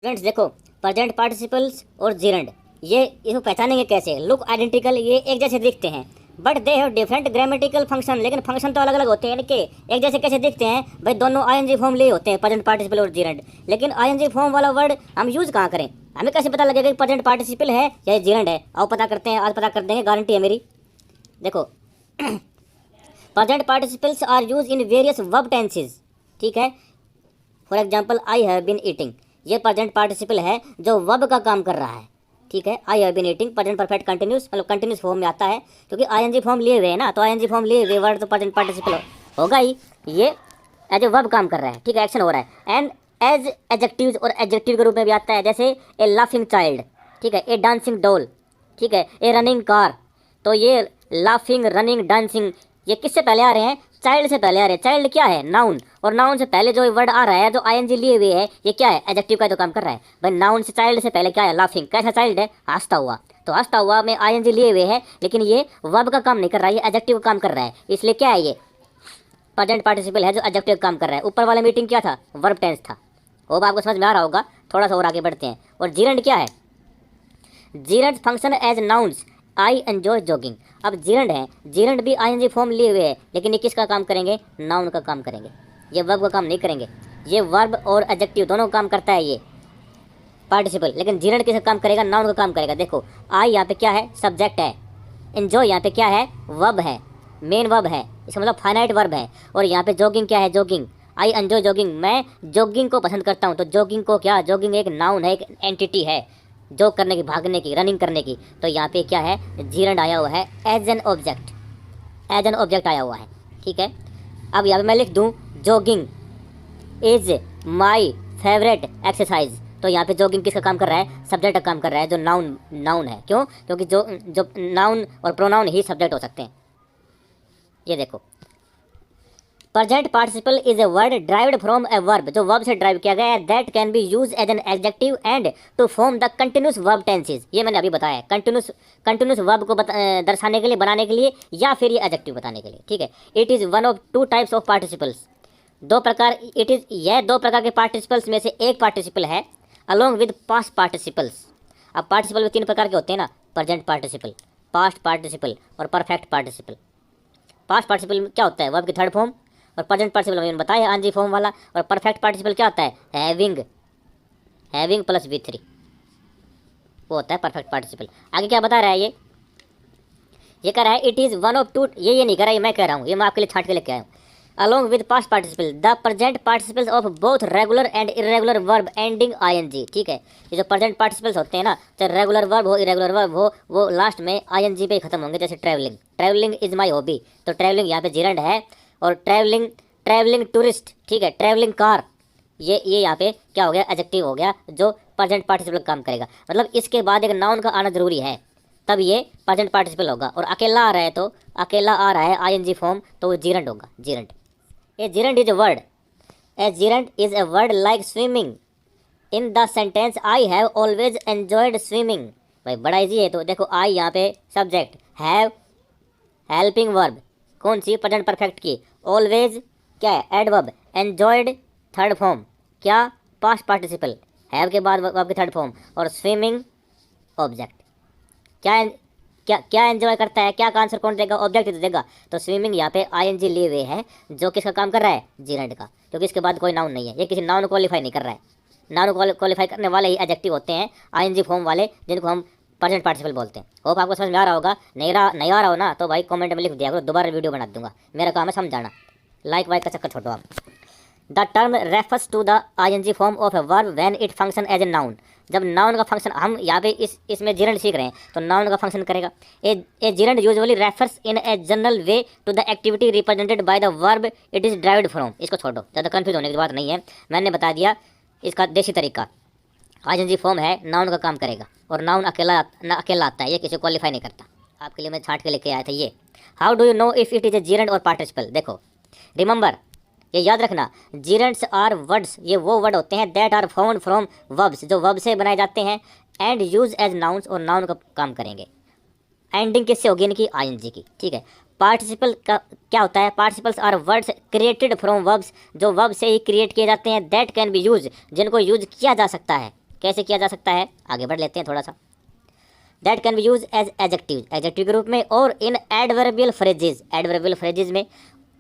Students देखो, present participles और gerund ये इसको पहचानेंगे कैसे। लुक आइडेंटिकल, ये एक जैसे दिखते हैं but they have different grammatical function, लेकिन फंक्शन तो अलग अलग होते हैं। यानी कि एक जैसे कैसे दिखते हैं भाई, दोनों आईएनजी फॉर्म लिए होते हैं, प्रेजेंट पार्टिसिपल और जीरंड। लेकिन आईएनजी फॉर्म वाला वर्ड हम यूज़ कहाँ करें, हमें कैसे पता लगेगा कि प्रेजेंट पार्टिसिपल है या जीरंड है। आओ पता करते हैं, आज पता कर देंगे, गारंटी है मेरी। देखो present participles are use in various verb tenses, ठीक है। For example I have been eating, ये प्रेजेंट पार्टिसिपल है जो वर्ब का काम कर रहा है, ठीक है। I have been eating present perfect continuous, मतलब कंटिन्यूस फॉर्म में आता है क्योंकि आईएनजी फॉर्म लिए हुए है ना, तो आईएनजी फॉर्म लिए हुए वर्ड तो प्रेजेंट पार्टिसिपल होगा ही। ये एज ए वर्ब काम कर रहा है, ठीक है, एक्शन हो रहा है। एंड एज एडजेक्टिव्स और एडजेक्टिव के रूप में भी आता है, जैसे ए लाफिंग चाइल्ड, ठीक है, ए डांसिंग डॉल, ठीक है, ए रनिंग कार। तो ये लाफिंग, रनिंग, डांसिंग ये किससे पहले आ रहे हैं, चाइल्ड से पहले आ रहे हैं। चाइल्ड क्या है, नाउन, और नाउन से पहले जो वर्ड आ रहा है जो आईएनजी लिए हुए है, ये क्या है, एडजेक्टिव का तो काम कर रहा है भाई। नाउन से चाइल्ड से पहले क्या है, लाफिंग, कैसा चाइल्ड है, हंसता हुआ, तो हंसता हुआ में आईएनजी लिए हुए है, लेकिन ये वर्ब का काम नहीं कर रहा है, ये एडजेक्टिव का काम कर रहा है, इसलिए क्या है, ये प्रेजेंट पार्टिसिपल है जो एडजेक्टिव का काम कर रहा है। ऊपर वाला मीटिंग क्या था, वर्ब टेंस था, वो आपको समझ में आ रहा होगा। थोड़ा सा और आगे बढ़ते हैं। और जीरंड क्या है, gerund function as nouns, I enjoy jogging. अब जीरंड है, जीरंड भी आईएनजी फॉर्म लिए हुए है, लेकिन ये किसका काम करेंगे, नाउन का काम करेंगे, ये वर्ब का काम नहीं करेंगे। ये वर्ब और एडजेक्टिव दोनों काम करता है ये पार्टिसिपल, लेकिन जीरंड किसका काम करेगा, नाउन का काम करेगा। देखो आई यहाँ पे क्या है, सब्जेक्ट है। एंजॉय यहाँ पे क्या है, वर्ब है, मेन वर्ब है, इसका मतलब फाइनाइट वर्ब है। और यहाँ पे जॉगिंग क्या है, जॉगिंग, आई एंजॉय जॉगिंग, मैं जॉगिंग को पसंद करता हूँ। तो जॉगिंग को क्या, जॉगिंग एक नाउन है, एक एंटिटी है, जॉग करने की, भागने की, रनिंग करने की। तो यहाँ पे क्या है, जीरंड आया हुआ है as an object, as an object आया हुआ है, ठीक है। अब यहाँ पे मैं लिख दूँ jogging is my favourite exercise, तो यहाँ पे जॉगिंग किसका काम कर रहा है, सब्जेक्ट का काम कर रहा है, जो नाउन है। क्यों, क्योंकि जो नाउन और प्रोनाउन ही सब्जेक्ट हो सकते हैं। ये देखो present participle is a word derived from a verb, जो वर्ब से ड्राइव किया गया है, that can be use as an adjective and to form the continuous verb tenses. ये मैंने अभी बताया, कंटिन्यूस वर्ब को दर्शाने के लिए, बनाने के लिए, या फिर ये एडजेक्टिव बताने के लिए, ठीक है। It is one of two types of participles, दो प्रकार, इट इज़, यह दो प्रकार के पार्टिसिपल्स में से एक पार्टिसिपल है, अलॉन्ग विद पास्ट पार्टिसिपल्स। अब पार्टिसिपल में तीन प्रकार के होते हैं ना, प्रेजेंट पार्टिसिपल, पास्ट पार्टिसिपल और परफेक्ट पार्टिसिपल। पास्ट पार्टिसिपल क्या होता है, वर्ब की थर्ड फॉर्म, और प्रेजेंट पार्टिसिपल मैंने बताया आईएनजी फॉर्म वाला। और परफेक्ट पार्टिसिपल क्या होता है, हैविंग प्लस V3, वो होता है परफेक्ट पार्टिसिपल। आगे क्या बता रहा है ये कह रहा है it is one of two, ये नहीं कह रहा है, मैं कह रहा हूँ, ये मैं आपके लिए छाट के लेके आया हूँ। Along with past participle the present participles of both regular and irregular verb ending ING, ठीक है। ये जो प्रेजेंट पार्टिसिपल्स होते हैं ना, चाहे रेगुलर वर्ब हो, इरेगुलर वर्ब हो, वो लास्ट में आईएनजी पे खत्म होंगे। जैसे travelling, travelling is my hobby, तो ट्रैवलिंग यहाँ पे जीरंड है। और ट्रैवलिंग टूरिस्ट, ठीक है, ट्रैवलिंग कार, ये यहाँ पे क्या हो गया, एडजेक्टिव हो गया, जो प्रेजेंट पार्टिसिपल काम करेगा। मतलब इसके बाद एक नाउन का आना जरूरी है, तब ये प्रेजेंट पार्टिसिपल होगा। और अकेला आ रहा है, तो अकेला आ रहा है आईएनजी फॉर्म, तो वो जीरंड होगा, gerund. A gerund is a word, A gerund is a word like swimming in the sentence I have always enjoyed swimming. भाई बड़ा इजी है। तो देखो आई यहाँ पे सब्जेक्ट, हैव हेल्पिंग वर्ब, कौन सी, प्रेजेंट परफेक्ट की, ऑलवेज क्या है, एडवर्ब, एंजॉयड थर्ड फॉर्म, क्या, पास्ट पार्टिसिपल, हैव के बाद वर्ब की थर्ड फॉर्म, और स्विमिंग ऑब्जेक्ट। क्या क्या क्या एंजॉय करता है, क्या का आंसर कौन देगा, ऑब्जेक्ट देगा। तो स्विमिंग यहाँ पे आईएनजी लिए हुए है, जो किसका काम कर रहा है, जीरंड का, क्योंकि इसके बाद कोई नाउन नहीं है, ये किसी नाउन क्वालिफाई नहीं कर रहा है। नाउन क्वालिफाई करने वाले ही एडजेक्टिव होते हैं आईएनजी फॉर्म वाले, जिनको हम प्रेजेंट पार्टिसिपल बोलते हैं। होप आपको समझ में आ रहा होगा। नहीं आ रहा हो ना, तो भाई कमेंट में लिख दिया करो, दोबारा वीडियो बना दूंगा, मेरा काम है समझाना। लाइक वाइक का चक्कर छोड़ो आप। The term refers to the ING form of a verb when it function as a noun, जब नाउन का फंक्शन, हम यहाँ पे इसमें जीरंड सीख रहे हैं, तो नाउन का फंक्शन करेगा। A gerund usually refers in a general way to the activity represented by the verb it is derived from. इसको छोड़ो, ज़्यादा कंफ्यूज होने की बात नहीं है, मैंने बता दिया इसका देसी तरीका। आईएनजी फॉर्म है, नाउन का काम करेगा, और नाउन अकेला आता है, ये किसी क्वालिफाई नहीं करता। आपके लिए मैं छाट के लेके आया था ये। How do you know if it is a gerund और पार्टिसिपल। देखो रिमेंबर, ये याद रखना, जीरंड्स आर वर्ड्स, ये वो वर्ड होते हैं that are found from verbs, जो वर्ब से बनाए जाते हैं, एंड यूज एज नाउन्स, और नाउन का काम करेंगे। एंडिंग किससे होगी, इनकी आईएनजी की, ठीक है। पार्टिसिपल का क्या होता है, participles are words created from verbs, जो वर्ब से ही क्रिएट किए जाते हैं, दैट कैन बी यूज, जिनको यूज किया जा सकता है, कैसे किया जा सकता है, आगे बढ़ लेते हैं थोड़ा सा। That can be use as adjective, adjective के रूप में, और in adverbial phrases, adverbial phrases में,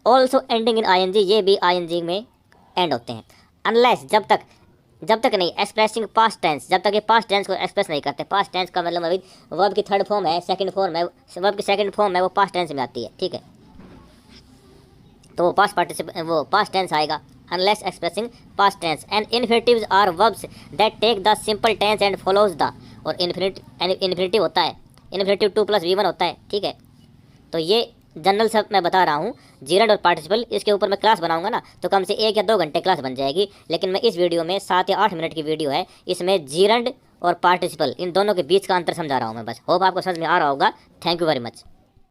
ऑल्सो एंडिंग इन आईएनजी, ये भी आईएनजी में एंड होते हैं। अनलेस, जब तक नहीं, एक्सप्रेसिंग पास्ट टेंस, जब तक ये पास्ट टेंस को एक्सप्रेस नहीं करते। पास्ट टेंस का मतलब अभी वर्ब की थर्ड फॉर्म है, सेकंड फॉर्म है, वर्ब की सेकंड फॉर्म है, वो पास्ट टेंस में आती है, ठीक है, तो वो पास्ट टेंस आएगा। Unless expressing past tense and infinitives are verbs that take the simple tense and follows the, और इन्फिनिटिव होता है, इन्फिनिटिव 2+V1 होता है, ठीक है। तो ये जनरल सब मैं बता रहा हूँ, जीरंड और पार्टिसिपल, इसके ऊपर मैं क्लास बनाऊंगा ना तो कम से 1 या 2 घंटे क्लास बन जाएगी, लेकिन मैं इस वीडियो में 7 या 8 मिनट की वीडियो है, इसमें जीरंड और पार्टिसिपल इन दोनों के बीच का अंतर समझा रहा हूँ मैं बस। होप आपको समझ में आ रहा होगा। Thank you very much.